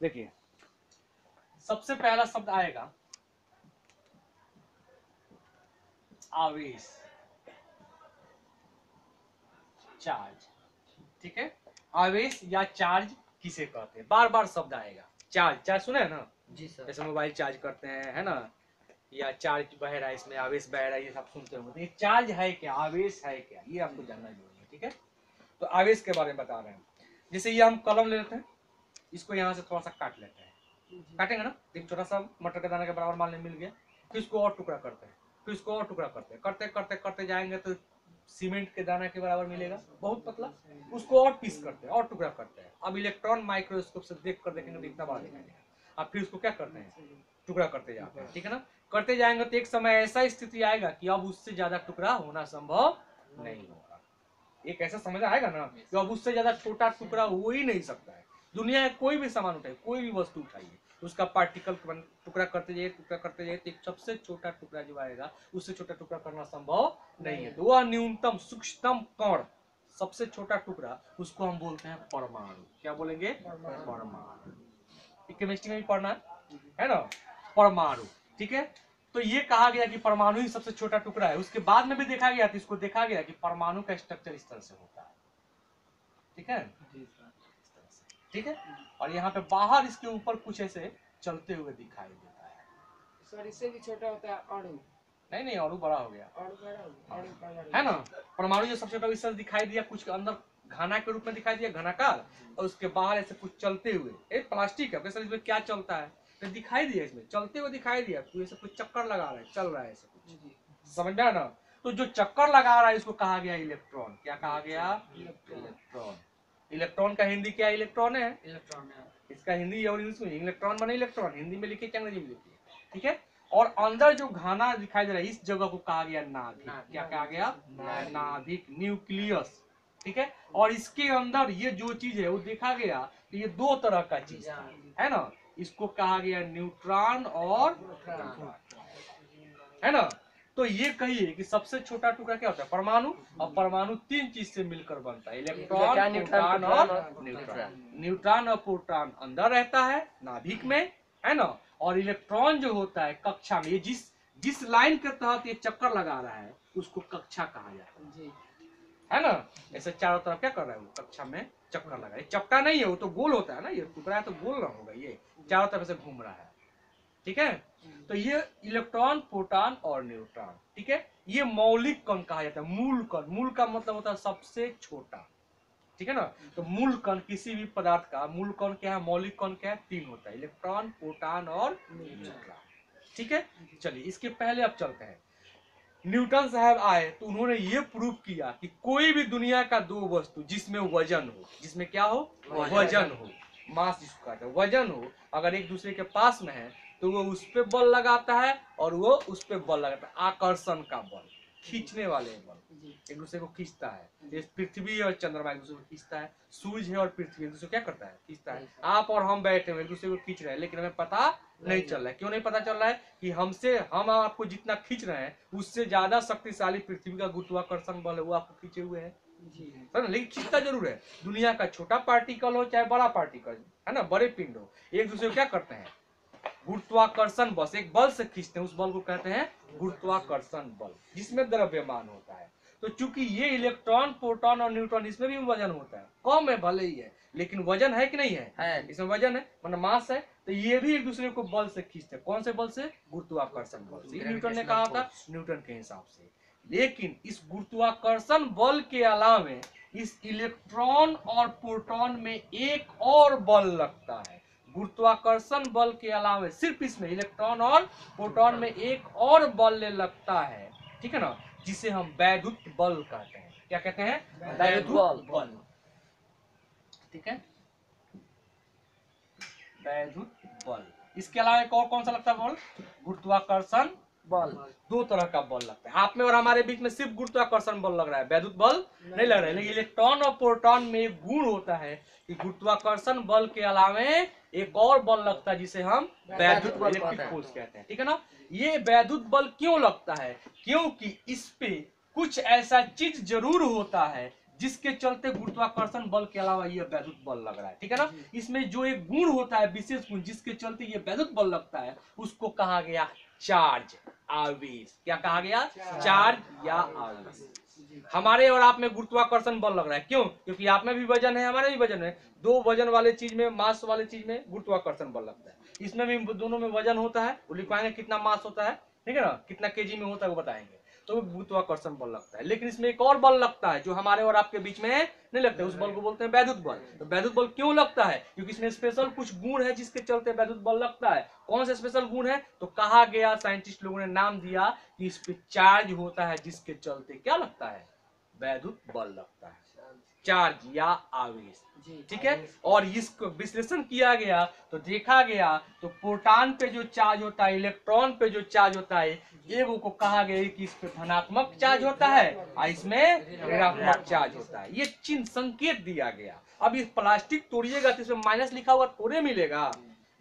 देखिए सबसे पहला शब्द आएगा आवेश, चार्ज। ठीक है, आवेश या चार्ज किसे कहते हैं, बार बार शब्द आएगा। चार्ज, चार्ज सुने है ना जी सर। जैसे मोबाइल चार्ज करते हैं, है ना, या चार्ज बह रहा है, इसमें आवेश बह रहा है, ये सब सुनते हो। तो ये चार्ज है क्या, आवेश है क्या, ये आपको जानना जरूरी है। ठीक है, तो आवेश के बारे में बता रहे हैं। जैसे ये हम कलम ले लेते हैं, इसको यहाँ से थोड़ा सा काट लेते हैं, काटेंगे ना, एक छोटा सा मटर के दाने के बराबर मान मिल गया, फिर इसको और टुकड़ा करते हैं, फिर इसको और टुकड़ा करते हैं, करते करते करते जाएंगे तो सीमेंट के दाना के बराबर मिलेगा, बहुत पतला। उसको और पीस करते हैं और टुकड़ा करते हैं। अब इलेक्ट्रॉन माइक्रोस्कोप से देख कर देखेंगे तो इतना बड़ा दिखाई देगा। अब फिर उसको क्या करते हैं, टुकड़ा करते जाते हैं। ठीक है ना, करते जाएंगे तो एक समय ऐसा स्थिति आएगा कि अब उससे ज्यादा टुकड़ा होना संभव नहीं होगा। एक ऐसा समझ आएगा ना कि अब उससे ज्यादा छोटा टुकड़ा हो ही नहीं सकता है। दुनिया में कोई भी सामान उठाइए, कोई भी वस्तु उठाइए, उसका पार्टिकल टुकड़ा करते जाइए, टुकड़ा करते जाइए, तो एक सबसे छोटा टुकड़ा जो आएगा उससे छोटा टुकड़ा करना संभव नहीं है। तो वह न्यूनतम सूक्ष्मतम कण, सबसे छोटा टुकड़ा, उसको हम बोलते हैं परमाणु। क्या बोलेंगे, परमाणु। केमिस्ट्री में भी पढ़ना है ना, परमाणु। ठीक है, तो ये कहा गया कि परमाणु ही सबसे छोटा टुकड़ा है। उसके बाद में भी देखा गया, तो इसको देखा गया कि परमाणु का स्ट्रक्चर इस तरह से होता है। ठीक है, ठीक है, और यहाँ पे बाहर इसके ऊपर कुछ ऐसे चलते हुए दिखाई देता है। सर इससे भी छोटा होता है अणु। नहीं नहीं, अणु बड़ा हो गया, अणु बड़ा हो गया, अणु परमाणु है ना। परमाणु जो सबसे छोटा इससे दिखाई दिया, कुछ अंदर घना के रूप में दिखाई दिया, घनाकार, और उसके बाहर ऐसे कुछ चलते हुए, एक प्लास्टिक है, सर इसमें क्या चलता है, तो दिखाई दिया, इसमें चलते हुए दिखाई दिया, तो ऐसे कुछ चक्कर लगा रहा है, चल रहा है ऐसे कुछ, समझ में आया ना। तो जो चक्कर लगा रहा है इसको कहा गया इलेक्ट्रॉन। क्या कहा गया, इलेक्ट्रॉन। इलेक्ट्रॉन का हिंदी क्या, इलेक्ट्रॉन है, इलेक्ट्रॉन है। इसका हिंदी और इंग्लिश में इलेक्ट्रॉन बने इलेक्ट्रॉन, हिंदी में लिखिए क्या अंग्रेजी में लिखिए। ठीक है, और अंदर जो घना दिखाई दे रहा है इस जगह को कहा गया नाभिक। क्या कहा गया, नाभिक, न्यूक्लियस। ठीक है, और इसके अंदर ये जो चीज है वो देखा गया कि ये दो तरह का चीज है ना, इसको कहा गया न्यूट्रॉन और प्रोटॉन, है ना। तो ये कहिए कि सबसे छोटा टुकड़ा क्या होता है, परमाणु। और परमाणु तीन चीज से मिलकर बनता है, इलेक्ट्रॉन, न्यूट्रॉन और न्यूट्रॉन। न्यूट्रॉन और प्रोटॉन अंदर रहता है नाभिक में, है ना, और इलेक्ट्रॉन जो होता है कक्षा में, ये जिस जिस लाइन के तहत ये चक्कर लगा रहा है उसको कक्षा कहा जाता है ना। ऐसे चारों तरफ क्या कर रहा है वो, कक्षा में चक्कर लगा, चपटा नहीं है, वो तो गोल होता है ना, ये टुकड़ा है तो गोल ना होगा, ये चारों तरफ से घूम रहा है। ठीक है, तो ये इलेक्ट्रॉन, प्रोटॉन और न्यूट्रॉन। ठीक है, ये मौलिक कण कहा जाता है, मूल कण। मूल का मतलब होता है सबसे छोटा। ठीक है ना, तो मूल कण किसी भी पदार्थ का मूल कण क्या है, मौलिक कण क्या है, तीन होता है, इलेक्ट्रॉन, प्रोटॉन और न्यूट्रॉन। ठीक है, चलिए इसके पहले अब चलते हैं। न्यूटन साहब आए तो उन्होंने ये प्रूव किया कि कोई भी दुनिया का दो वस्तु जिसमें वजन हो, जिसमें क्या हो, वजन हो, मास जिसको कहते हैं, वजन हो, अगर एक दूसरे के पास में है तो वो उस पर बल लगाता है और वो उस पर बल लगाता है, आकर्षण का बल, खींचने वाले बल, एक दूसरे को खींचता है। जैसे पृथ्वी और चंद्रमा एक दूसरे को खींचता है, सूर्य है और पृथ्वी एक दूसरे को क्या करता है, खींचता है। आप और हम बैठे हुए एक दूसरे को खींच रहे हैं, लेकिन हमें पता नहीं चल रहा है। क्यों नहीं पता चल रहा है, कि हम आपको जितना खींच रहे हैं उससे ज्यादा शक्तिशाली पृथ्वी का गुरुत्वाकर्षण बल है, वो आपको खींचे हुए है, लेकिन खींचता जरूर है। दुनिया का छोटा पार्टिकल हो चाहे बड़ा पार्टिकल, है ना, बड़े पिंड हो, एक दूसरे को क्या करते हैं, गुरुत्वाकर्षण बल, एक बल से खींचते हैं, उस बल को कहते हैं गुरुत्वाकर्षण बल, जिसमें द्रव्यमान होता है। तो चूंकि ये इलेक्ट्रॉन, प्रोटॉन और न्यूट्रॉन, इसमें भी वजन होता है, कम है भले ही है, लेकिन वजन है कि नहीं है, इसमें वजन है, मतलब मास है। तो ये भी एक दूसरे को बल से खींचते हैं, कौन से बल से, गुरुत्वाकर्षण बल से। न्यूटन ने कहा था, न्यूटन के हिसाब से। लेकिन इस गुरुत्वाकर्षण बल के अलावे इस इलेक्ट्रॉन और प्रोटॉन में एक और बल लगता है। गुरुत्वाकर्षण बल के अलावा सिर्फ इसमें इलेक्ट्रॉन और प्रोटॉन में एक और बल लगता है, ठीक है ना, जिसे हम वैद्युत बल कहते हैं। क्या कहते हैं, वैद्युत बल। ठीक है, वैद्युत बल। इसके अलावा एक और कौन सा लगता है बल, गुरुत्वाकर्षण बल। दो तरह का बल लगता है, आप में और हमारे बीच में सिर्फ गुरुत्वाकर्षण बल लग रहा है, वैद्युत बल नहीं लग रहा है। लेकिन इलेक्ट्रॉन और प्रोटॉन में एक गुण होता है कि गुरुत्वाकर्षण बल के अलावे एक और बल लगता है जिसे हम वैद्युत बल, इलेक्ट्रिक फोर्स कहते हैं। ठीक है ना, ये वैद्युत बल क्यों लगता है, क्योंकि इस पे कुछ ऐसा चीज जरूर होता है जिसके चलते गुरुत्वाकर्षण बल के अलावा ये वैद्युत बल लग रहा है, ठीक है ना। इसमें जो एक गुण होता है, विशेष गुण, जिसके चलते ये वैद्युत बल लगता है, उसको कहा गया चार्ज, आवेश। क्या कहा गया? चार्ज या आवेश। हमारे और आप में गुरुत्वाकर्षण बल लग रहा है, क्यों? क्योंकि आप में भी वजन है, हमारे भी वजन है। दो वजन वाले चीज में, मास वाले चीज में गुरुत्वाकर्षण बल लगता है। इसमें भी दोनों में वजन होता है, वो लिखवाएंगे कितना मास होता है, ठीक है ना, कितना केजी में होता है वो बताएंगे, तो गुरुत्वाकर्षण बल लगता है। लेकिन इसमें एक और बल लगता है जो हमारे और आपके बीच में नहीं लगता है, उस बल को बोलते हैं वैद्युत बल। तो वैद्युत बल क्यों लगता है? क्योंकि इसमें स्पेशल कुछ गुण है जिसके चलते वैद्युत बल लगता है। कौन से स्पेशल गुण है? तो कहा गया, साइंटिस्ट लोगों ने नाम दिया कि इस पे चार्ज होता है, जिसके चलते क्या लगता है? वैद्युत बल लगता है, चार्ज या आवेश, ठीक है। और इसको विश्लेषण किया गया तो देखा गया तो प्रोटॉन पे जो चार्ज होता है, इलेक्ट्रॉन पे जो चार्ज होता है, एगो को कहा गया कि इस पे धनात्मक चार्ज होता है और इसमें ऋणात्मक चार्ज होता है। ये चिन्ह संकेत दिया गया। अब इस प्लास्टिक तोड़िएगा तो इसमें माइनस लिखा हुआ थोड़े मिलेगा।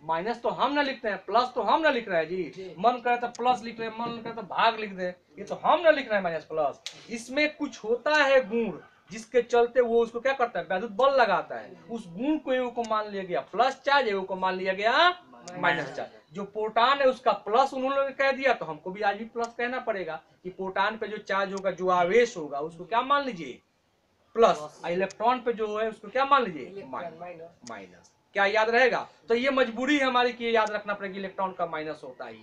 माइनस तो हम ना लिखते हैं, प्लस तो हम ना लिख रहे हैं जी। मन करे तो प्लस लिख रहे हैं, मन करे तो भाग लिख दे, ये तो हम ना लिख रहे हैं माइनस प्लस। इसमें कुछ होता है गुण जिसके चलते वो उसको क्या करता है? वैद्युत बल लगाता है। उस गुण को एगो को मान लिया गया प्लस चार्ज, एगो को मान लिया गया माइनस चार्ज। जो प्रोटॉन है उसका प्लस उन्होंने कह दिया, तो हमको भी आज भी प्लस कहना पड़ेगा कि प्रोटॉन पे जो चार्ज होगा, जो आवेश होगा, उसको क्या मान लीजिए? प्लस। इलेक्ट्रॉन पे जो है उसको क्या मान लीजिए? माइनस। क्या याद रहेगा? तो ये मजबूरी है हमारी कि याद रखना पड़ेगा इलेक्ट्रॉन का माइनस होता ही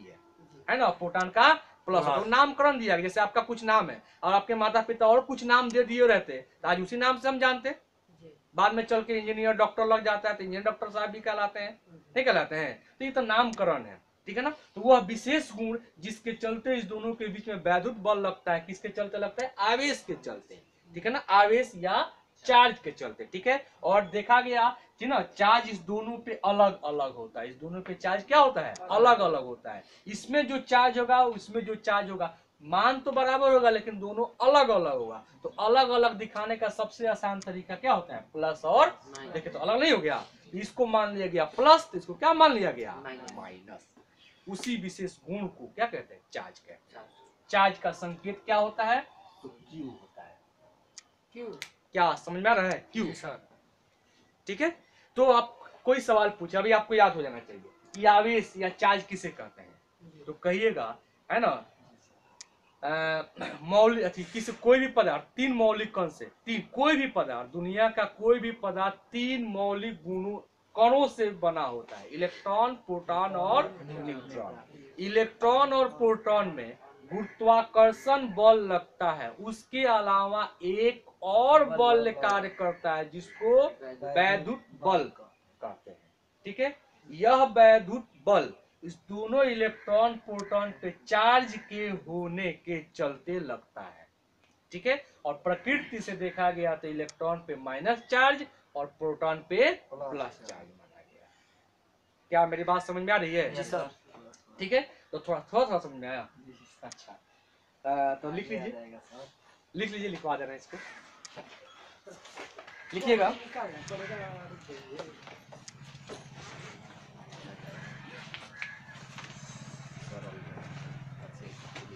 है ना, प्रोटॉन का प्लस। तो नामकरण दिया गया, जैसे आपका कुछ नाम है और आपके माता पिता और कुछ नाम दे दिए रहते तो आज उसी नाम से हम जानते। बाद में चल के इंजीनियर डॉक्टर लग जाता है तो इंजीनियर डॉक्टर साहब भी कहलाते हैं, नहीं कहलाते हैं? तो ये तो नामकरण है, ठीक है ना। तो वह विशेष गुण जिसके चलते इस दोनों के बीच में वैद्युत बल लगता है, किसके चलते लगता है? आवेश के चलते, ठीक है ना, आवेश या चार्ज के चलते, ठीक है। और देखा गया कि ना, चार्ज इस दोनों पे अलग अलग होता है। इस दोनों पे चार्ज क्या होता है? अलग अलग होता है। इसमें जो चार्ज होगा, उसमें जो चार्ज होगा, मान तो बराबर होगा लेकिन दोनों अलग अलग होगा। तो अलग अलग दिखाने का सबसे आसान तरीका क्या होता है? प्लस और देखिए, तो अलग नहीं हो गया, इसको मान लिया गया प्लस, तो इसको क्या मान लिया गया? माइनस। उसी विशेष गुण को क्या कहते हैं? चार्ज कहते हैं। चार्ज का संकेत क्या होता है? तो क्यू होता है। क्यू, क्या समझ में आ रहा है? क्यू, ठीक है। तो आप कोई सवाल पूछे, अभी आपको याद हो जाना चाहिए कि आवेश या चार्ज किसे कहते हैं, तो कहिएगा, है ना, मौलिक किसी कोई भी पदार्थ, तीन मौलिक कण से, तीन कोई भी पदार्थ, दुनिया का कोई भी पदार्थ तीन मौलिक गुणों कणों से बना होता है, इलेक्ट्रॉन, प्रोटॉन और न्यूट्रॉन। इलेक्ट्रॉन और प्रोटॉन में गुरुत्वाकर्षण बल लगता है, उसके अलावा एक और बल कार्य करता है जिसको वैद्युत बल कहते हैं, ठीक है। यह वैद्युत बल इस दोनों इलेक्ट्रॉन प्रोटॉन पे चार्ज के होने के चलते लगता है, ठीक है। और प्रकृति से देखा गया तो इलेक्ट्रॉन पे माइनस चार्ज और प्रोटॉन पे प्लस चार्ज माना गया। क्या मेरी बात समझ में आ रही है? जी सर। ठीक है, तो थोड़ा थोड़ा समझ में आया? अच्छा, तो लिख लीजिए, लिख लीजिए, लिखवा दे रहे हैं इसको, लिखिएगा।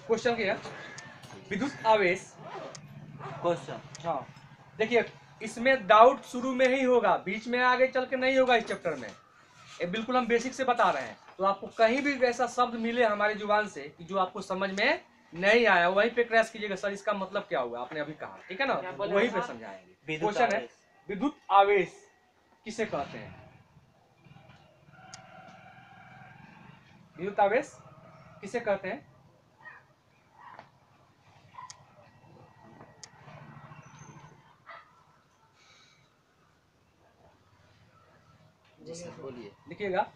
क्वेश्चन क्या है? विद्युत आवेश क्वेश्चन। हाँ, देखिए, इसमें डाउट शुरू में ही होगा, बीच में आगे चल के नहीं होगा इस चैप्टर में। ये बिल्कुल हम बेसिक से बता रहे हैं। तो आपको कहीं भी ऐसा शब्द मिले हमारी जुबान से कि जो आपको समझ में नहीं आया, वहीं पे क्रैश कीजिएगा, सर इसका मतलब क्या हुआ, आपने अभी कहा, ठीक है ना, वहीं पे समझाएंगे। क्वेश्चन है, विद्युत आवेश किसे कहते हैं? विद्युत आवेश किसे कहते हैं? लिखिएगा,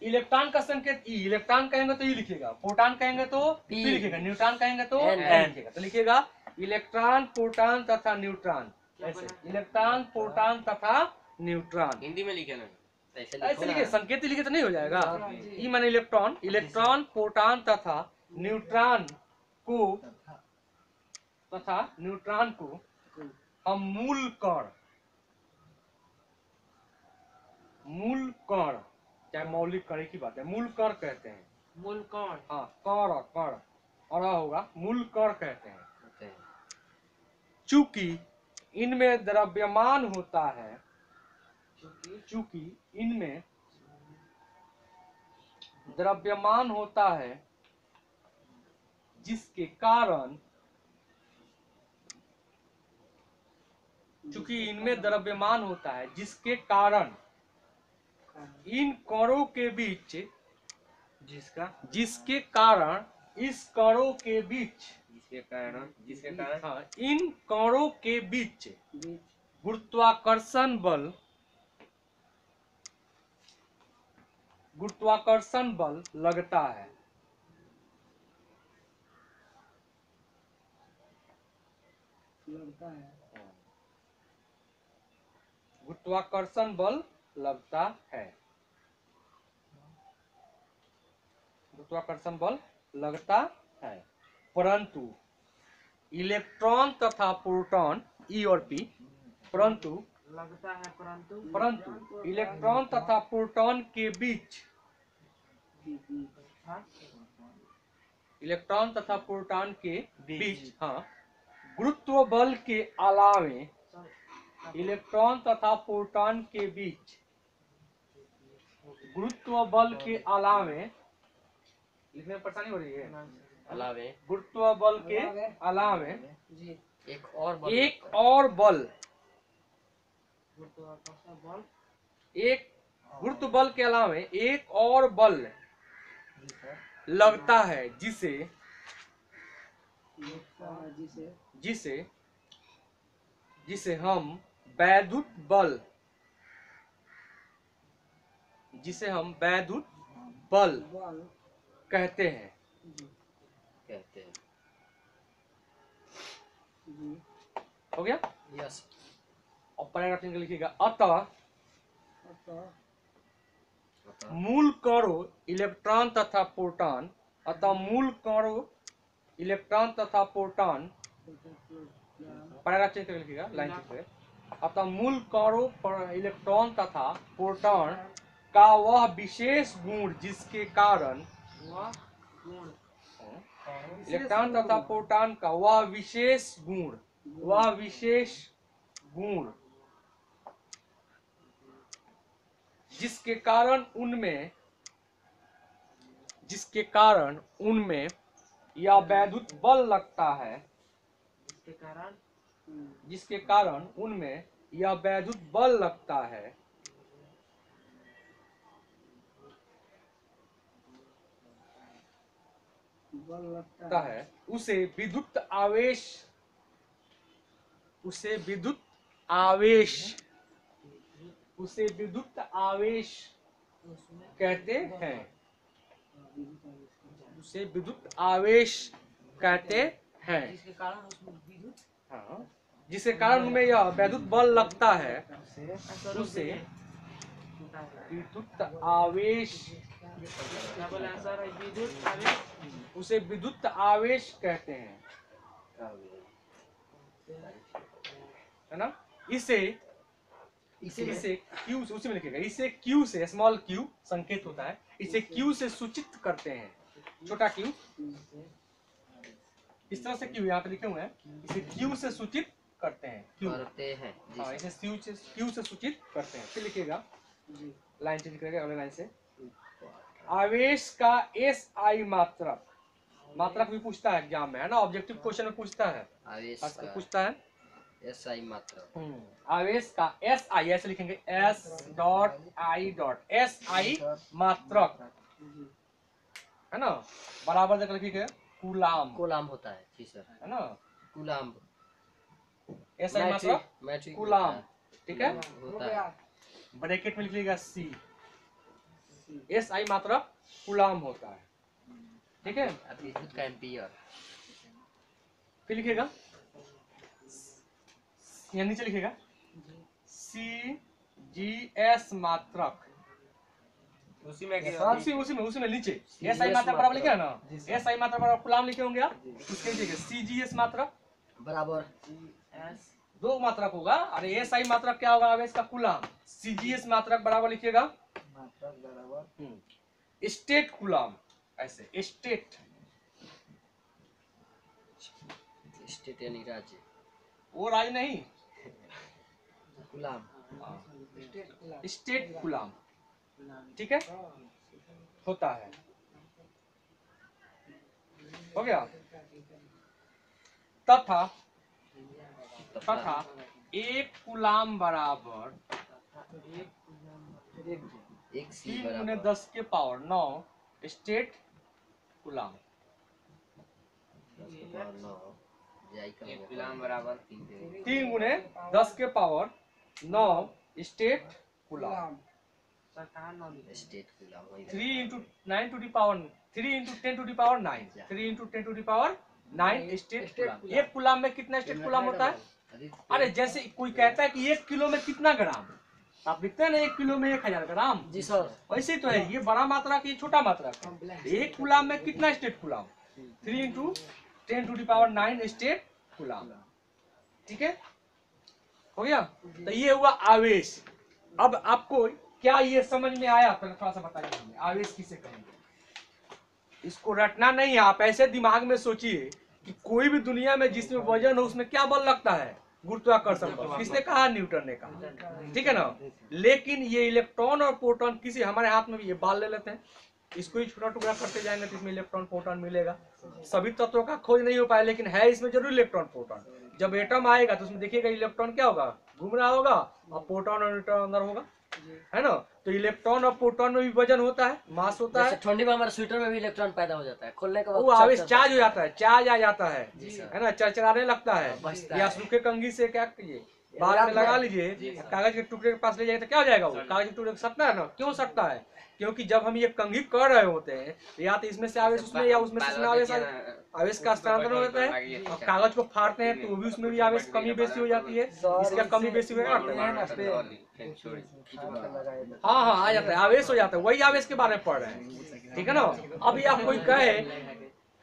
इलेक्ट्रॉन का संकेत ई, इलेक्ट्रॉन कहेंगे तो ई लिखिएगा, प्रोटॉन कहेंगे तो पी लिखिएगा, न्यूट्रॉन कहेंगे तो एन लिखिएगा। तो लिखिएगा इलेक्ट्रॉन, प्रोटॉन तथा न्यूट्रॉन, ऐसे इलेक्ट्रॉन, प्रोटॉन तथा न्यूट्रॉन। हिंदी में लिखे ना, ऐसे लिखिए, संकेत लिखे तो नहीं हो जाएगा। ई माने इलेक्ट्रॉन, इलेक्ट्रॉन, प्रोटॉन तथा न्यूट्रॉन को हम मूल कण, चाहे मौलिक कण की बात है, मूल कण कहते हैं। मूल कण, हाँ, कण और होगा, मूल कण कहते हैं। चूंकि इनमें द्रव्यमान होता है, चूंकि इनमें द्रव्यमान होता है, जिसके कारण चूंकि इनमें द्रव्यमान होता है, जिसके कारण इन कणों के बीच जिसके कारण इस कणों के बीच हाँ, इन कणों के बीच गुरुत्वाकर्षण बल लगता है। गुरुत्वाकर्षण बल लगता है। गुरुत्वाकर्षण बल लगता है, परंतु इलेक्ट्रॉन तथा प्रोटॉन ई और पी, परंतु लगता है परंतु इलेक्ट्रॉन तथा प्रोटॉन के बीच इलेक्ट्रॉन तथा प्रोटॉन के बीच हाँ, गुरुत्व बल के अलावे इलेक्ट्रॉन तथा प्रोटॉन के बीच गुरुत्व बल के अलावे, लिखने में परेशानी हो रही है, अलावे गुरुत्व बल के अलावे एक और बल एक गुरुत्व बल के अलावे एक और बल लगता है, जिसे हम वैद्युत बल कहते हैं। हो गया? यस। और पैराग्राफ लिखिएगा, अतः मूल कणों इलेक्ट्रॉन तथा प्रोटॉन, पैराग्राफ चेंज करके लिखिएगा, लाइन चेंज करें। अतः मूल कणों पर इलेक्ट्रॉन तथा प्रोटॉन का वह विशेष गुण जिसके कारण इलेक्ट्रॉन तथा प्रोटॉन का वह विशेष गुण जिसके कारण उनमें यह वैद्युत बल लगता है, जिसके कारण उनमें यह वैद्युत बल लगता है, उसे विद्युत आवेश कहते हैं। उसे विद्युत आवेश कहते हैं, जिसके कारण उनमें यह वैद्युत बल लगता है, उसे विद्युत आवेश कहते हैं, है ना? इसे क्यू से, उसी में लिखेगा, इसे क्यू से, स्मॉल क्यू संकेत होता है, इसे क्यू से सूचित करते हैं, छोटा क्यू, इस तरह से क्यू यहाँ पे लिखे हुए हैं, इसे क्यू से सूचित करते हैं, हाँ, इसे क्यू से सूचित करते हैं। फिर लिखिएगा, लाइन चेंज करेगा अगले लाइन से, आवेश का SI मात्रक भी पूछता है एग्जाम में, है ना? ऑब्जेक्टिव क्वेश्चन में पूछता है, पूछता है SI मात्रक, आवेश का SI ऐसे लिखेंगे, SI मात्रक, है ना? बराबर देकर लिखिएगा, कूलाम होता है जी सर, है ना? कूलाम SI मात्रक कूलाम, ठीक है? होता है। ब्रैकेट में लिखिएगा C, SI मात्रक कूलाम होता है, ठीक है? विद्युत का एम्पीयर। फिर लिखिएगा, यहाँ नीचे लिखिएगा CGS मात्रक, उसी में नीचे SI मात्रक बराबर लिखे ना, SI मात्रक बराबर कूलाम लिखे होंगे आप, उसके नीचे CGS मात्रक बराबर दो मात्रक होगा, अरे SI मात्रक क्या होगा? आवेश का कूलाम। CGS मात्रक बराबर लिखिएगा स्टेट कूलाम, ऐसे स्टेट यानी राज्य, वो राज्य नहीं, गुलाम। स्टेट गुलाम, ठीक है, होता है। हो गया। तथा एक गुलाम बराबर एक सी 3 गुने बराबर 10 के पावर 9 स्टेट गुलाम। 10 के पावर 9 जाई का एक गुलाम बराबर 3 गुने 10 के पावर 9 स्टेट गुलाम। स्टेट गुलाम वही 3 into 9 to the power 3 into 10 to the power 9 3 into 10 to the power 9 state गुलाम। एक गुलाम में कितना स्टेट गुलाम होता है? अरे जैसे कोई कहता है कि 1 किलो में कितना ग्राम, आप लिखते हैं ना 1 किलो में 1000 ग्राम। जी सर। वैसे ही तो है, ये बड़ा मात्रा की छोटा मात्रा का। एक गुलाम में कितना स्टेट गुलाम? 3 into 10 to the power 9 state गुलाम, ठीक है, हो गया। तो ये हुआ आवेश। अब आपको क्या ये समझ में आया? पहले थोड़ा सा बताइए हमें आवेश किसे कहेंगे। इसको रटना नहीं है, आप ऐसे दिमाग में सोचिए कि कोई भी दुनिया में जिसमें वजन हो उसमें क्या बल लगता है? गुरुत्वाकर्षण बल। किसने कहा? न्यूटन ने कहा, ठीक है ना। लेकिन ये इलेक्ट्रॉन और प्रोटॉन किसी हमारे हाथ में भी, ये बाल ले लेते हैं, इसको ही छोटा टुकड़ा करते जाएंगे तो इसमें इलेक्ट्रॉन प्रोटॉन मिलेगा। सभी तत्वों का खोज नहीं हो पाया, लेकिन है इसमें जरूर इलेक्ट्रॉन प्रोटॉन। जब एटम आएगा तो उसमें देखिएगा इलेक्ट्रॉन क्या होगा? घूम रहा होगा, और प्रोटॉन और न्यूट्रॉन अंदर होगा, है ना। तो इलेक्ट्रॉन और प्रोटॉन में भी वजन होता है, मास होता है। ठंडी में हमारे स्वेटर में भी इलेक्ट्रॉन पैदा हो जाता है, खोलने के बाद वो आवेश चार्ज हो जाता है, चार्ज आ जाता है ना, चरचराने लगता है। बचता या है। सूखे कंघी से क्या कीजिए, बाल में लगा लीजिए, कागज के टुकड़े के पास ले जाइए तो क्या हो जाएगा? वो कागज के टुकड़े सटता है ना। क्यों सटता है? क्योंकि जब हम ये कंघी कर रहे होते हैं या तो इसमें से आवेश उसमें, या उसमें से इसमें आवेश का स्थानांतरण हो जाता है। और कागज को फाड़ते हैं तो वो भी उसमें भी आवेश कमी बेसी हो जाती है। इसका कमी बेसी हो जाता है, हाँ हाँ आ जाता है, आवेश हो जाता है। वही आवेश के बारे में पढ़ रहे हैं, ठीक है ना। अभी आप कोई कहे,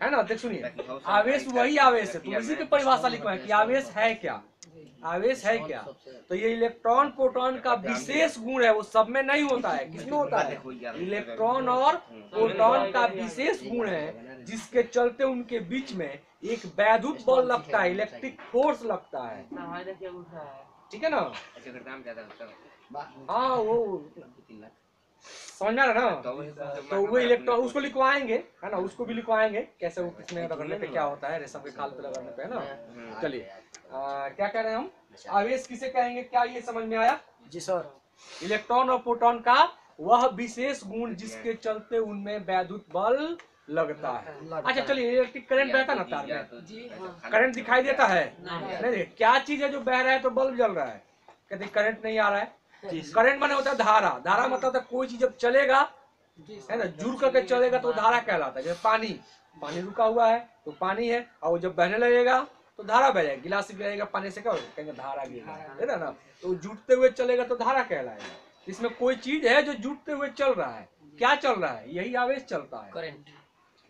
है ना, देख सुनिए, आवेश वही आवेश है, तो इसी की परिभाषा लिखवाएं कि आवेश है क्या, आवेश है क्या। तो ये इलेक्ट्रॉन प्रोटॉन का विशेष गुण है, वो सब में नहीं होता है। किसमें होता है? इलेक्ट्रॉन और प्रोटॉन का विशेष गुण है, जिसके चलते उनके बीच में एक वैद्युत बल लगता है, इलेक्ट्रिक फोर्स लगता है, ठीक है ना। हाँ वो समझ रहा ना। तो वो इलेक्ट्रॉन उसको लिखवाएंगे, है ना, उसको भी लिखवाएंगे कैसे वो किसमें रगड़ने पे क्या होता है, रेशम के खाल पे रगड़ने पे, है ना। चलिए क्या कह रहे हैं हम? आवेश किसे कहेंगे, क्या ये समझ में आया? जी सर। इलेक्ट्रॉन और प्रोटॉन का वह विशेष गुण जिसके चलते उनमें वैद्युत बल लगता है। अच्छा चलिए, इलेक्ट्रिक करंट बहता ना तार में, करंट दिखाई देता है? नहीं। क्या चीज है जो बह रहा है तो बल्ब जल रहा है? कहते करंट नहीं आ रहा है। करंट माने होता है धारा। धारा मतलब होता है कोई चीज जब चलेगा, है ना, जुड़ करके चलेगा तो धारा कहलाता है। जैसे पानी रुका हुआ है तो पानी है, और वो जब बहने लगेगा तो धारा बह जाएगी। गिलास गिरेगा पानी से क्या होगा? कहेंगे धारा गिर रहा है ना। तो जुटते हुए चलेगा तो धारा कहलाएगा। इसमें कोई चीज है जो जुटते हुए चल रहा है। क्या चल रहा है? यही आवेश चलता है, करंट।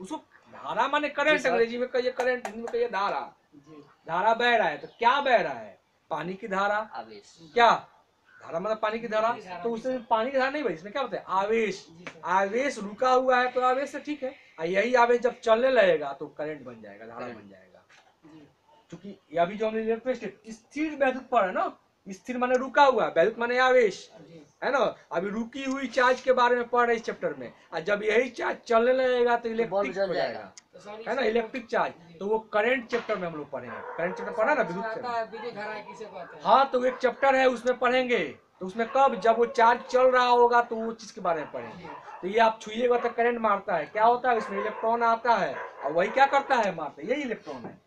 उसको धारा माने करंट, अंग्रेजी में कहिए करंट, हिंदी में कहिए धारा। धारा बह रहा है तो क्या बह रहा है? पानी की धारा। आवेश क्या धारा मतलब पानी की धारा? तो उसमें पानी की धारा नहीं भाई, इसमें क्या होता है? आवेश। आवेश रुका हुआ है तो आवेश से ठीक है, और यही आवेश जब चलने लगेगा तो करंट बन जाएगा, धारा बन जाएगा। क्योंकि अभी जो हमने इलेक्ट्रिक स्थिर वैद्युत पर है ना, स्थिर माने रुका हुआ, वैद्युत माने आवेश, है ना। अभी रुकी हुई चार्ज के बारे में पढ़ रहे इस चैप्टर में, और जब यही चार्ज चलने लगेगा तो इलेक्ट्रिक हो जाएगा, है ना, इलेक्ट्रिक चार्ज। तो वो करंट चैप्टर में हम लोग पढ़ेंगे। करंट चैप्टर पढ़ा ना, विद्युत। हाँ तो एक चैप्टर है उसमें पढ़ेंगे। तो उसमें कब? जब वो चार्ज चल रहा होगा तो वो चीज के बारे में पढ़ेंगे। तो ये आप छुइएगा तो करंट मारता है, क्या होता है? इसमें इलेक्ट्रॉन आता है, और वही क्या करता है? मारता है, यही इलेक्ट्रॉन है,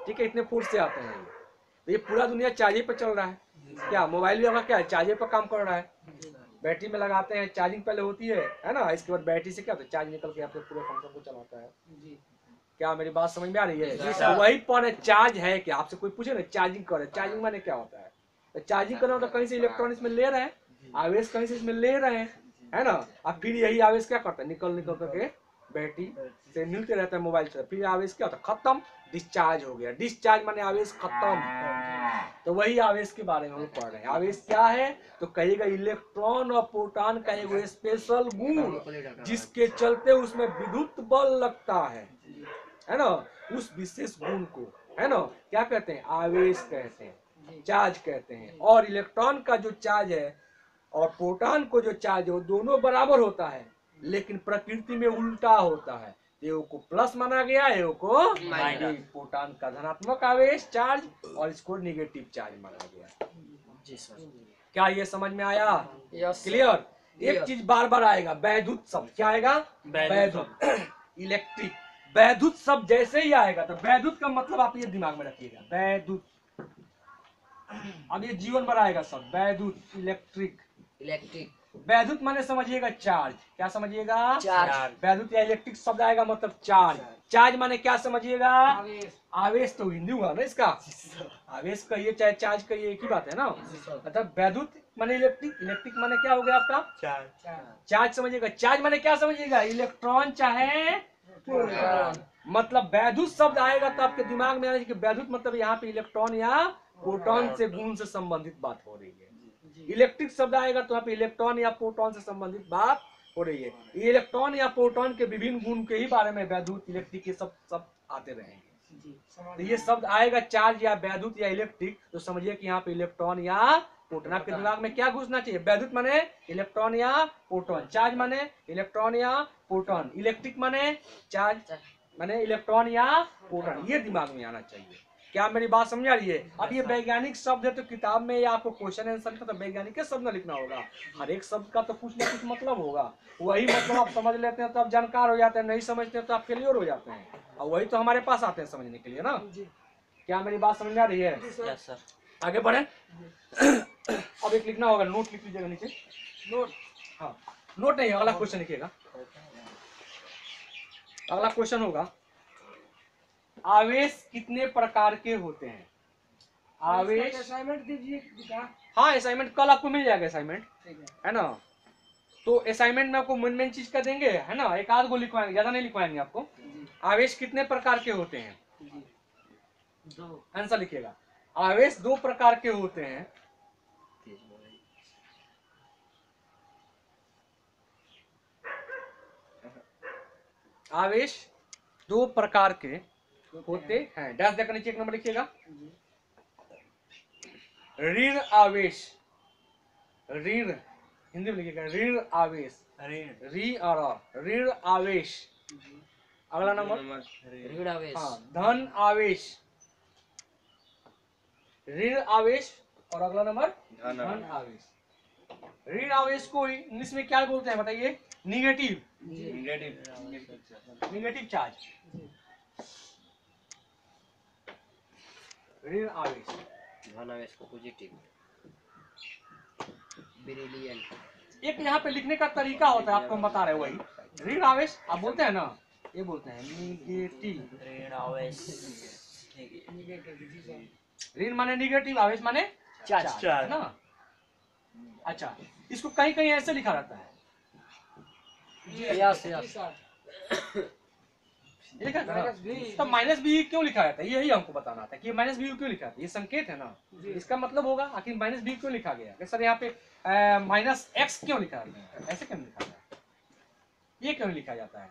ठीक है। इतने फोर्स से आते हैं ये। तो ये पूरा दुनिया चार्जिंग पर चल रहा है। क्या मोबाइल भी आपका क्या है? चार्जर पर काम कर रहा है। बैटरी में लगाते हैं, चार्जिंग पहले होती है ना, इसके बाद बैटरी से क्या होता है? चार्ज निकल के आपके पूरे फंक्शन को चलाता है। क्या मेरी बात समझ में आ रही है? तो वही पर चार्ज है क्या? आपसे कोई पूछे ना चार्जिंग करे, चार्जिंग माने क्या होता है? तो चार्जिंग करना तो कहीं से इलेक्ट्रॉन इसमें ले रहे हैं, आवेश कहीं से इसमें ले रहे हैं, है ना। अब फिर यही आवेश क्या करता है? निकल करके बैटरी से मिलते रहता है मोबाइल से, फिर आवेश क्या होता है? खत्म, डिस्चार्ज हो गया। डिस्चार्ज माने आवेश खत्म। तो वही आवेश के बारे में हम पढ़ रहे हैं। आवेश क्या है? तो कहिएगा इलेक्ट्रॉन और प्रोटॉन का एक स्पेशल गुण जिसके चलते उसमें विद्युत बल लगता है ना, उस विशेष गुण को, है ना, क्या कहते हैं? आवेश कहते हैं। चार्ज कहते हैं। और इलेक्ट्रॉन का जो चार्ज है और प्रोटॉन को जो चार्ज है वो दोनों बराबर होता है, लेकिन प्रकृति में उल्टा होता है। एगो को प्लस माना गया, एगो को माइनस। प्रोटॉन का धनात्मक आवेश चार्ज और इसको नेगेटिव चार्ज माना गया। जी सर। क्या ये समझ में आया? Yes clear? एक चीज बार बार आएगा, वैद्युत शब्द। क्या आएगा? वैद्युत। इलेक्ट्रिक वैद्युत शब्द जैसे ही आएगा तो वैद्युत का मतलब आप ये दिमाग में रखिएगा, वैद्युत। अब ये जीवन भर आएगा शब्द वैद्युत, इलेक्ट्रिक। इलेक्ट्रिक वैद्युत माने समझिएगा चार्ज। क्या समझिएगा? चार्ज। वैद्युत या इलेक्ट्रिक शब्द आएगा मतलब चार्ज। चार्ज माने क्या समझिएगा? आवेश। आवेश तो हिंदी हुआ ना इसका। आवेश कहिए चाहे चार्ज कहिए, एक ही बात है ना। मतलब वैद्युत माने इलेक्ट्रिक, इलेक्ट्रिक माने क्या हो गया आपका? चार्ज। चार्ज समझिएगा। चार्ज माने क्या समझिएगा? इलेक्ट्रॉन चाहे प्रोटॉन। मतलब वैद्युत शब्द आएगा तो आपके दिमाग में आएगा कि वैद्युत मतलब यहाँ पे इलेक्ट्रॉन या प्रोटॉन से गुण से संबंधित बात हो रही है। इलेक्ट्रिक शब्द आएगा तो यहाँ पे इलेक्ट्रॉन या प्रोटॉन से संबंधित बात हो रही है। ये इलेक्ट्रॉन या प्रोटॉन के विभिन्न गुण के ही बारे में वैद्युत, इलेक्ट्रिक ये सब आते रहेंगे। तो ये शब्द आएगा चार्ज या वैद्युत या इलेक्ट्रिक, तो समझिए कि यहाँ पे इलेक्ट्रॉन या प्रोटॉन। आपके दिमाग में क्या घुसना चाहिए? वैद्युत माने इलेक्ट्रॉन या प्रोटॉन, चार्ज माने इलेक्ट्रॉन या प्रोटॉन, इलेक्ट्रिक माने चार्ज माने इलेक्ट्रॉन या प्रोटॉन। ये दिमाग में आना चाहिए। क्या मेरी बात समझ आ रही है? अब ये वैज्ञानिक शब्द है तो किताब में या आपको क्वेश्चन आंसर लिखा तो वैज्ञानिक के शब्द लिखना होगा। हर एक शब्द का तो कुछ ना कुछ मतलब होगा। वही मतलब आप समझ लेते हैं तो आप जानकार हो जाते हैं, नहीं समझते हैं तो आप फेलियर हो जाते हैं। और वही तो हमारे पास आते हैं समझने के लिए ना। क्या मेरी बात समझ आ रही है? Yes sir. आगे बढ़े। अब एक लिखना होगा, नोट लिख लीजिएगा नीचे। नोट। हाँ, नोट नहीं, अगला क्वेश्चन लिखिएगा। अगला क्वेश्चन होगा, आवेश कितने प्रकार के होते हैं? आवेश। असाइनमेंट दीजिए पिता। हाँ, असाइनमेंट कल आपको मिल जाएगा असाइनमेंट, ठीक है। है ना। तो असाइनमेंट में आपको मेन चीज का देंगे, है ना। एक आध को लिखवाएंगे, ज्यादा नहीं लिखवाएंगे आपको। आवेश कितने प्रकार के होते हैं? दो। आंसर लिखिएगा। आवेश दो प्रकार के होते हैं। आवेश दो प्रकार के होते हैं। डैश देकर नीचे एक नंबर लिखिएगा। ऋण आवेश, ऋण हिंदी में लिखिएगा, ऋण आवेश, ऋण आवेश। अगला नंबर ऋण आवेश। हाँ, धन आवेश, ऋण आवेश। और अगला नंबर धन आवेश। ऋण आवेश को इंग्लिश में क्या बोलते हैं बताइए? Negative, negative charge. ऋण आवेश। धन आवेश को पॉजिटिव, ब्रिलियंट। एक यहाँ पे लिखने का तरीका होता है, आपको हम बता रहे हैं। वही ऋण आवेश आप बोलते हैं ना, ये बोलते हैं निगेटिव। ऋण आवेश। ऋण माने निगेटिव, आवेश माने चार्ज, है ना। अच्छा, इसको कहीं कहीं ऐसे लिखा रहता है। यस ये लिखा था ना? तो माइनस बी क्यों लिखा जाता है? यही हमको बताना था कि माइनस बी क्यों लिखा था। ये संकेत है ना, इसका मतलब होगा आखिर माइनस बी क्यों लिखा गया। सर यहाँ पे माइनस एक्स क्यों लिखा जाता है? ऐसे क्यों लिखा जाता है? ये क्यों लिखा जाता है?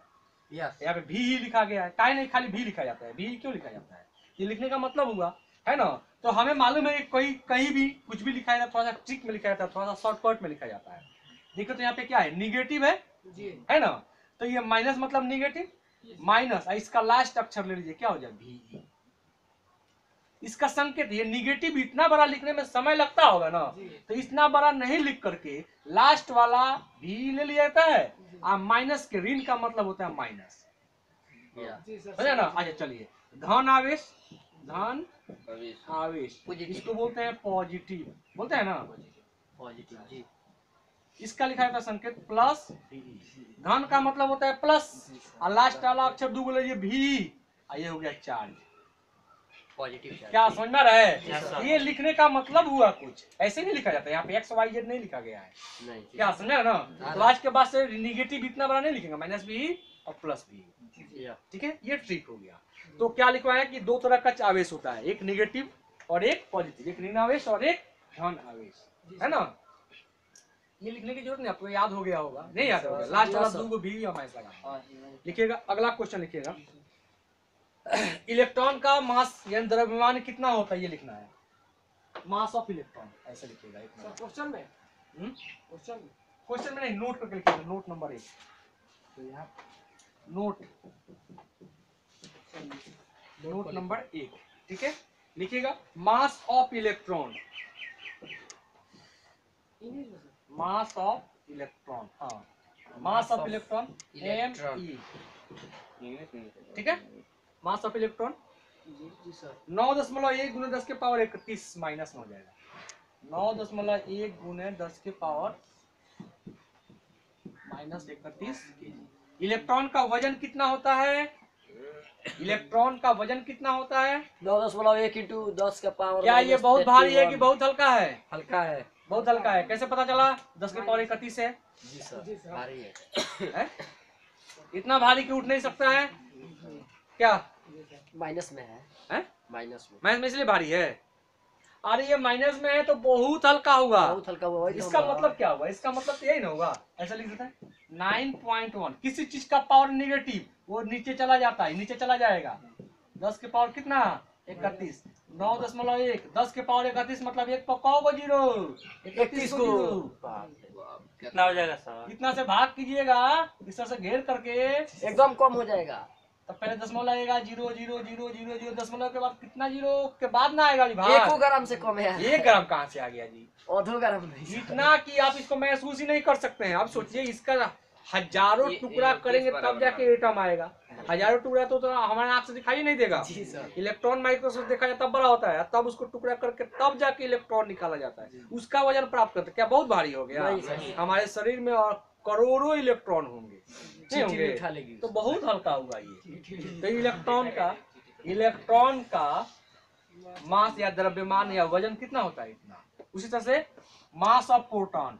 यस। यहाँ पे भी ही लिखा गया है, काहे नहीं खाली भी लिखा जाता है? भी क्यों लिखा जाता है? ये लिखने का मतलब हुआ, है ना। तो हमें मालूम है कोई कहीं भी कुछ भी लिखा जाता है, थोड़ा सा ट्रिक में लिखा जाता है, थोड़ा सा शॉर्टकट में लिखा जाता है। देखो तो यहाँ पे क्या है? निगेटिव है ना। तो ये माइनस मतलब निगेटिव, माइनस इसका लास्ट अक्षर ले लीजिए, क्या हो जाए? भी। इसका संकेत, ये निगेटिव इतना बड़ा लिखने में समय लगता होगा ना, तो इतना बड़ा नहीं लिख करके लास्ट वाला भी ले लिया जाता है। और माइनस के ऋण का मतलब होता है माइनस, समझा ना। अच्छा चलिए, धन आवेश, धन आवेश इसको बोलते हैं पॉजिटिव, बोलते हैं ना पॉजिटिव जी। इसका लिखा जाता है संकेत प्लस। धन का मतलब होता है प्लस, और लास्ट वाला अक्षर दो बोले ये भी, ये हो गया चार्ज, पॉजिटिव। क्या समझ में रहा है? ये लिखने का मतलब हुआ कुछ ऐसे नहीं लिखा जाता है। यहाँ पे एक्स वाई जेड नहीं लिखा गया है, नहीं। क्या समझा ना। तो आज के बाद से निगेटिव इतना बड़ा नहीं लिखेंगे, माइनस भी और प्लस भी, ठीक है। ये ट्रिक हो गया। तो क्या लिखवाया कि दो तरह का आवेश होता है, एक निगेटिव और एक पॉजिटिव, एक ऋण आवेश और एक धन आवेश, है ना। ये लिखने की जरूरत नहीं, आपको याद हो गया होगा, नहीं याद होगा। लास्ट वाला दो को भी या माइनस लगा लिखिएगा। अगला क्वेश्चन लिखिएगा, इलेक्ट्रॉन का मास यानी द्रव्यमान कितना होता है, ये लिखना है। मास ऑफ इलेक्ट्रॉन ऐसे लिखिएगा एक सर नंबर। क्वेश्चन में क्वेश्चन में क्वेश्चन में नहीं, नोट करके लिखिएगा, नोट नंबर 1। तो यहाँ नोट नंबर 1, ठीक है, लिखिएगा मास ऑफ इलेक्ट्रॉन, इंग्लिश में सर मास ऑफ इलेक्ट्रॉन, हाँ mass of electron electron. ME, ठीक है, मास ऑफ इलेक्ट्रॉन जी सर 9.1 गुने 10 के पावर 31 माइनस में हो जाएगा, 9.1 गुने 10 के पावर माइनस 31 केजी। इलेक्ट्रॉन का वजन कितना होता है? इलेक्ट्रॉन का वजन कितना होता है? 9.1 इंटू 10 का पावर। क्या ये बहुत भारी है कि बहुत हल्का है? हल्का है? बहुत हल्का है। कैसे पता चला? 10 के पावर 31 है। जी सर। जी सर भारी है। है? इतना भारी कि उठ नहीं सकता है क्या? माइनस में है। माइनस में। माइनस में इसलिए भारी है। अरे ये माइनस में है तो बहुत हल्का होगा। बहुत हल्का हुआ। वही तो इसका हम- मतलब क्या हुआ? इसका मतलब तो यही ना होगा। ऐसा लिख देते हैं 9.1। किसी चीज का पावर नेगेटिव वो नीचे चला जाता है, नीचे चला जाएगा। 10 के पावर कितना? 31। 9.1 10 के पावर 31 मतलब एक पर कौ को जीरो? 31 को जीरो। बाप रे। कितना हो जाएगा सर? इतना से भाग कीजिएगा, इस तरह से घेर करके, एकदम कम हो जाएगा। तब पहले दशमलव आएगा 0 0 0 0 0। दशमलव के बाद कितना जीरो के बाद ना आएगा जी भाग? 1 ग्राम से कम है। 1 ग्राम कहाँ से आ गया जी? आधो ग्राम नहीं। इतना कि आप इसको महसूस ही नहीं कर सकते हैं। आप सोचिए इसका हजारों टुकड़ा करेंगे तब जाके एटम आएगा। हजारों टुकड़ा तो हमारे आंख से दिखाई नहीं देगा। जी सर। इलेक्ट्रॉन माइक्रोस्कोप देखा जाए तब बड़ा होता है, तब उसको टुकड़ा करके तब जाके इलेक्ट्रॉन निकाला जाता है, उसका वजन प्राप्त करते हैं। क्या बहुत भारी हो गया? नहीं सर। हमारे शरीर में और करोड़ों इलेक्ट्रॉन होंगे, नहीं चींटी होंगे? भी उठा लेगी। तो बहुत हल्का होगा ये। तो इलेक्ट्रॉन का मास या द्रव्यमान या वजन कितना होता है? इतना। उसी तरह से मास ऑफ प्रोटॉन,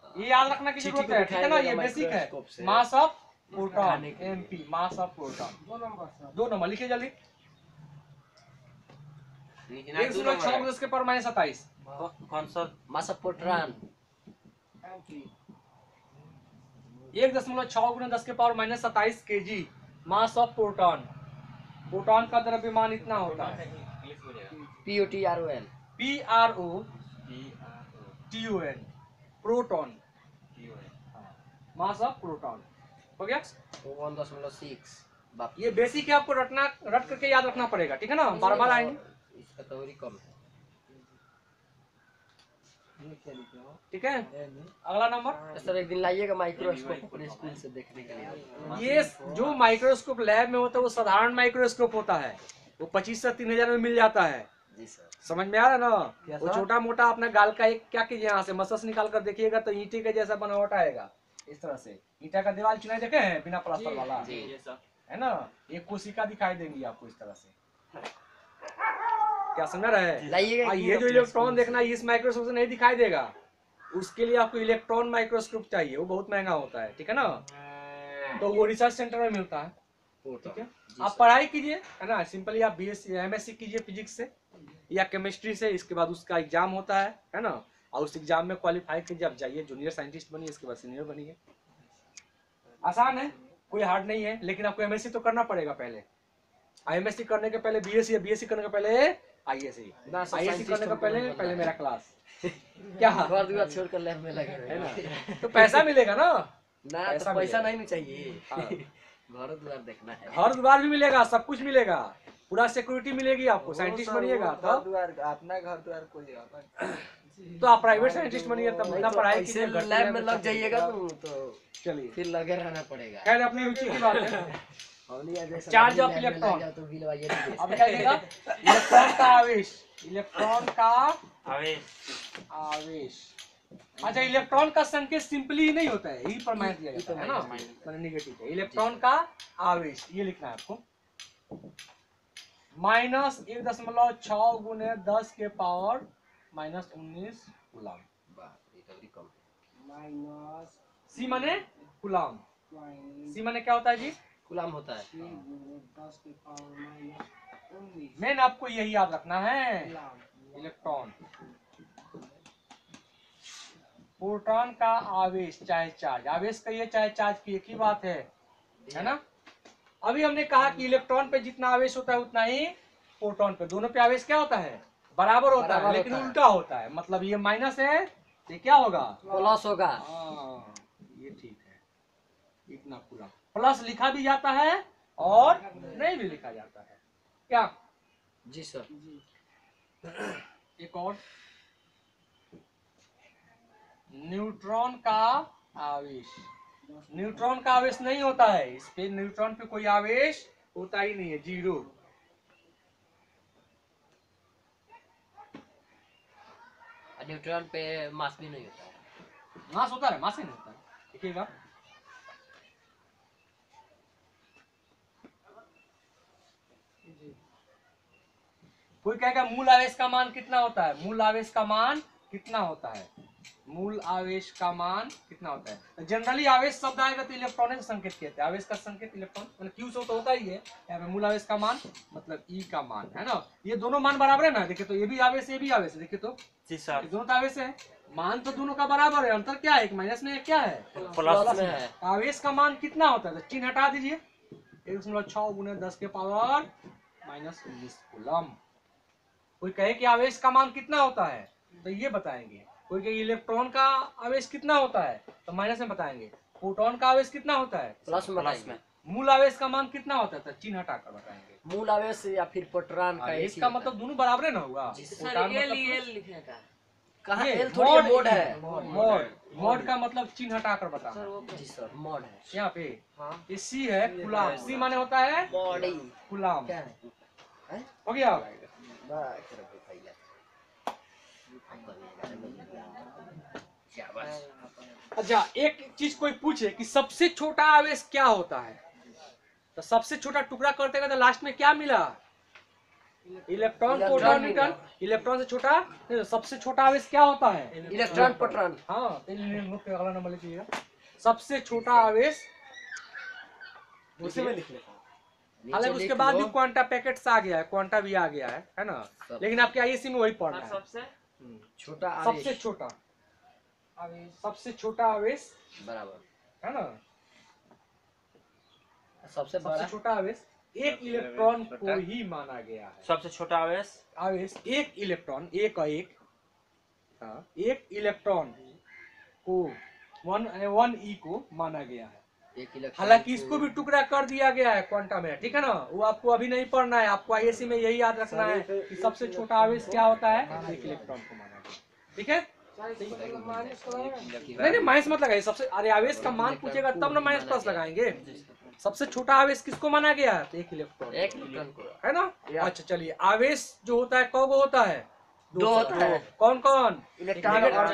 ये याद रखना की चींटी जरूरत को है, ठीक है ना? ये दिखाएगा बेसिक है। माइक्रोस्कोप से। मास ऑफ प्रोटॉन दिखाने के लिए। MP, mass of proton. 2 number sir 2 number लिखिए जल्दी। लिखना 1.6 10 के पावर माइनस 27। कौन सा? Mass of proton. एंटी 1.6 गुने 10 के power minus 27 kg mass of proton. Proton का द्रव्यमान इतना होता है। POTRON। PROTON, proton, mass of proton. हो गया? 1.6। बाप। ये बेसिक है, आपको रट करके याद रखना पड़ेगा, ठीक है ना? बार बार आएंगे, इसका तो और ही कम है। ठीक है? अगला नंबर। सर एक दिन लाइएगा माइक्रोस्कोप अपने स्कूल से देखने के लिए। ये जो माइक्रोस्कोप लैब में होता है वो साधारण माइक्रोस्कोप होता है, वो 25 से 3000 में मिल जाता है। जी सर। समझ में आ रहा है ना? क्या वो सर? छोटा मोटा अपना गाल का एक क्या कीजिए, यहाँ से मसस निकाल कर देखिएगा तो ईंटे के जैसा बनावट आएगा। इस तरह से ईंटा का दीवार चुनाई देखे हैं बिना प्लास्टर वाला, जी। है ना? एक कोशिका दिखाई देंगी आपको इस तरह से। क्या समझ रहे हैं? लाइएगा ये जो अपने इलेक्ट्रॉन स्कूल से। देखना इस माइक्रोस्कोप से नहीं दिखाई देगा, उसके लिए आपको इलेक्ट्रॉन माइक्रोस्कोप चाहिए, वो बहुत महंगा होता है, ठीक है ना? तो वो रिसर्च सेंटर में मिलता है, ठीक है? आप पढ़ाई कीजिए, है ना? सिंपली आप BSc MSc कीजिए फिजिक्स से या केमिस्ट्री से। इसके बाद उसका एग्जाम होता है ना? और उस एग्जाम में क्वालिफाई कीजिए, आप जाइए जूनियर साइंटिस्ट बनिए, इसके बाद सीनियर बनिए। आसान है, कोई हार्ड नहीं है, लेकिन आपको MSc तो करना पड़ेगा पहले। MSc करने के पहले BSc या BSc करने के पहले ISc, ISc करने के पहले मेरा क्लास क्या घर दुआर छोड़कर लैब में लगे है रहे। ना? तो पैसा मिलेगा ना? ना पैसा तो पैसा मिलेगा। नहीं चाहिए। हाँ। घर द्वार देखना है। घर द्वार भी मिलेगा, सब कुछ मिलेगा, पूरा सिक्योरिटी मिलेगी आपको। साइंटिस्ट बनिएगा घर तब द्वार अपना घर द्वार कोई आता तो आप प्राइवेट साइंटिस्ट बनिए, तब नहीं इतना तो पढ़ाई ऐसे कीजिए, घर लैब में में लग जाइएगा तो चलिए। फिर लगे रहना पड़ेगा। खैर अपनी रुचि की बात है। हमने आज जैसा चार्ज लैब ऑफ में इलेक्ट्रॉन। लग जाओ तो बिल वाइए नहीं दे अब सकते। क्या देगा? इलेक्ट्रॉन का आवेश, इलेक्ट्रॉन का आवेश। अच्छा, इलेक्ट्रॉन का संकेत सिंपली नहीं होता है, ई पर माइनस दिया जाता है ना, मतलब नेगेटिव है। इलेक्ट्रॉन का आवेश ये लिखना है आपको, -1.6 गुने 10 के पावर -19 कूलम। बाप रे, तो और ही कम। माइनस सी माने कूलम। पॉइंट सी माने क्या होता है जी? गुलाम होता है। 10 के पावर -19 मेन आपको यही याद रखना है। गुलाम इलेक्ट्रॉन, प्रोटॉन का आवेश चाहे चार्ज, आवेश कहिए चाहे चार्ज की एक ही बात है ना? अभी हमने कहा कि इलेक्ट्रॉन पे जितना आवेश होता है उतना ही प्रोटॉन पे, दोनों पे आवेश क्या होता है? बराबर होता है, बराबर लेकिन होता है। उल्टा होता है, मतलब ये माइनस है तो ये क्या होगा? प्लस होगा। हाँ, ये ठीक है। इतना कूलम प्लस लिखा भी जाता है और नहीं भी लिखा जाता है क्या? जी सर। एक और, न्यूट्रॉन का आवेश। न्यूट्रॉन का आवेश नहीं होता है, इस पे न्यूट्रॉन पे कोई आवेश होता ही नहीं है, जीरो। न्यूट्रॉन पे मास भी नहीं होता है। मास होता है, मास ही नहीं होता है, देखिएगा। कोई कहेगा मूल आवेश का मान कितना होता है? मूल आवेश का मान कितना होता है? मूल आवेश का मान कितना होता है? जनरली आवेश शब्द आएगा तो इलेक्ट्रॉनिक संकेत कहते हैं। आवेश का संकेत इलेक्ट्रॉन, मतलब क्यू से तो होता ही है। यहाँ पे मूल आवेश का मान मतलब ई का मान है ना। ये दोनों मान बराबर है ना, देखिए तो ये भी आवेश ये भी आवेश है, देखिए तो जी ये सर। दोनों तो आवेश है, मान तो दोनों का बराबर है, अंतर क्या है? एक माइनस में एक क्या है? प्लस में है। आवेश का मान कितना होता है? तो चिन्ह हटा दीजिए, 1.6 गुने 10 के पावर -19 कूलम। कोई कहे कि आवेश का मान कितना होता है तो ये बताएंगे। कोई कहे इलेक्ट्रॉन का आवेश कितना होता है तो माइनस में बताएंगे। प्रोटॉन का आवेश कितना होता है? प्लस में प्लस में। मूल आवेश का मान कितना होता है तो चिन्ह हटाकर बताएंगे। मूल आवेश या फिर प्रोटॉन का आवेश ऐसी का होता मतलब दोनों बराबर है ना हुआ। जी सर। प्रोटॉन एल मतलब लिखने का कहाँ? ये एल थोड़ी मोड है। मोड, मोड का मतलब चिन्ह हटाकर बताना। जी सर, मोड है। यहाँ पे हाँ। ये सी है, कूलम। सी माने होता है बॉडी कूलम। क्या है? हैं? हो गया। अच्छा, एक चीज कोई पूछे कि सबसे छोटा आवेश क्या होता है तो सबसे छोटा टुकड़ा करते करते लास्ट में क्या मिला? Electron, proton, neutron. इलेक्ट्रॉन से छोटा नहीं, तो सबसे छोटा आवेश क्या होता है? Electron, proton. हाँ, तो नोट पे अगला नंबर लिखिएगा। सबसे छोटा आवेश, उसी में लिख लेता हूँ। हालांकि उसके बाद भी क्वांटा पैकेट्स आ गया है, क्वांटा भी आ गया है ना, लेकिन आपके आईएससी में वही पढ़ना है। छोटा सबसे आवेश छोटा आवेश, सबसे छोटा आवेश बराबर है ना। सबसे सबसे बड़ा छोटा आवेश एक इलेक्ट्रॉन को ही माना गया है। सबसे छोटा आवेश आवेश एक इलेक्ट्रॉन, एक और एक, हाँ, एक इलेक्ट्रॉन को वन ई को माना गया है। हालांकि इसको भी टुकड़ा कर दिया गया है क्वांटा में, ठीक है ना। वो आपको अभी नहीं पढ़ना है, आपको आईएससी में यही याद रखना है कि सबसे छोटा आवेश क्या होता है? एक इलेक्ट्रॉन को माना गया, ठीक है। नहीं माइनस मत लगाइए। सबसे, अरे आवेश का मान पूछेगा तब ना माइनस प्लस लगाएंगे। सबसे छोटा आवेश किसको माना गया है? तो एक इलेक्ट्रॉन, एक इलेक्ट्रॉन को है ना। अच्छा चलिए, आवेश जो होता है कौन होता है? दो होता है। कौन कौन? इलेक्ट्रॉन और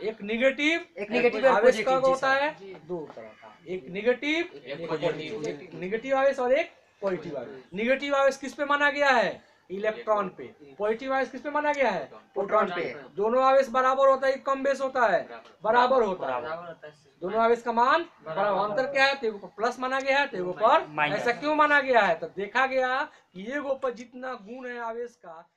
एक निगेटिव, एक नेगेटिव आवेश कब पॉजिटिव होता है? दो तरह का, एक निगेटिव, एक पॉजिटिव। एक निगेटिव आवेश और एक पॉजिटिव आवेश। निगेटिव आवेश किस पे माना गया है? इलेक्ट्रॉन पे। पॉजिटिव आवेश किस पे माना गया है? प्रोटॉन पे। दोनों आवेश बराबर होता है, कम बेस होता है? बराबर होता है। दोनों आवेश का मान बराबर। अंतर क्या है? तो एगो पर प्लस माना गया है, तो एगो पर माइनस। ऐसा क्यों माना गया है? तो देखा गया कि एगो पर जितना गुण है आवेश का